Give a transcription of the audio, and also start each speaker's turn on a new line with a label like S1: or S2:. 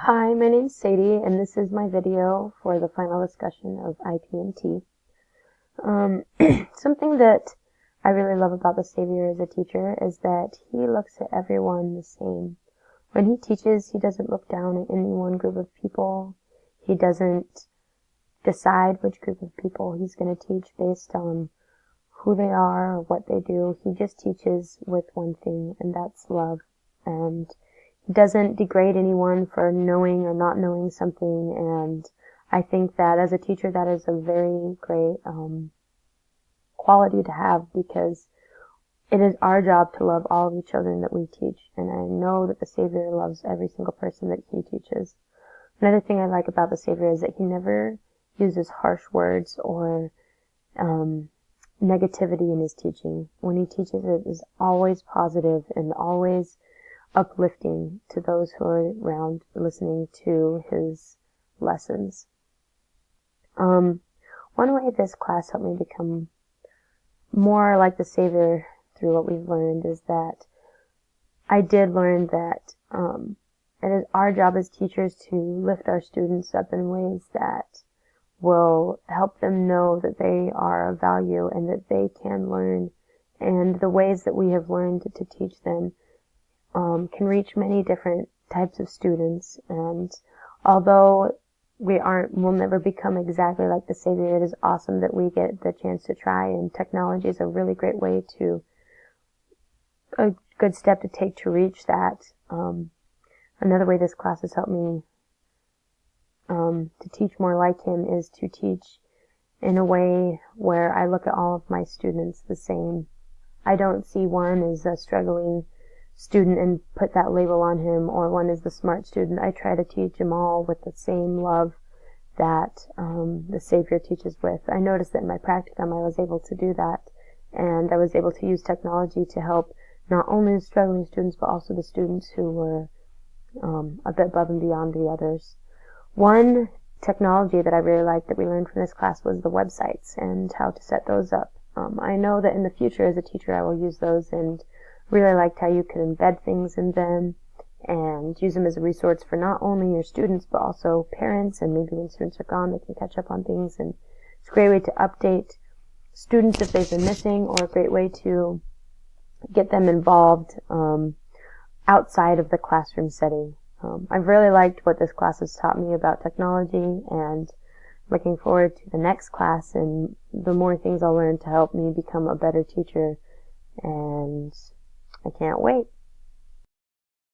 S1: Hi, my name's Sadie, and this is my video for the final discussion of IP&T. Something that I really love about the Savior as a teacher is that he looks at everyone the same. When he teaches, he doesn't look down at any one group of people. He doesn't decide which group of people he's going to teach based on who they are or what they do. He just teaches with one thing, and that's love. And he doesn't degrade anyone for knowing or not knowing something, and I think that as a teacher that is a very great quality to have, because it is our job to love all of the children that we teach, and I know that the Savior loves every single person that he teaches. Another thing I like about the Savior is that he never uses harsh words or negativity in his teaching. When he teaches, it is always positive and always uplifting to those who are around listening to his lessons. One way this class helped me become more like the Savior through what we've learned is that I did learn that it is our job as teachers to lift our students up in ways that will help them know that they are of value and that they can learn, and the ways that we have learned to teach them can reach many different types of students. And although we'll never become exactly like the Savior, it is awesome that we get the chance to try, and technology is a really great way a good step to take to reach that. Another way this class has helped me to teach more like him is to teach in a way where I look at all of my students the same. I don't see one as a struggling student and put that label on him, or one is the smart student. I try to teach them all with the same love that the Savior teaches with. I noticed that in my practicum I was able to do that, and I was able to use technology to help not only the struggling students but also the students who were a bit above and beyond the others. One technology that I really liked that we learned from this class was the websites and how to set those up. I know that in the future as a teacher I will use those, and really liked how you could embed things in them and use them as a resource for not only your students but also parents, and maybe when students are gone they can catch up on things, and it's a great way to update students if they've been missing, or a great way to get them involved outside of the classroom setting. I've really liked what this class has taught me about technology, and looking forward to the next class and the more things I'll learn to help me become a better teacher, and I can't wait.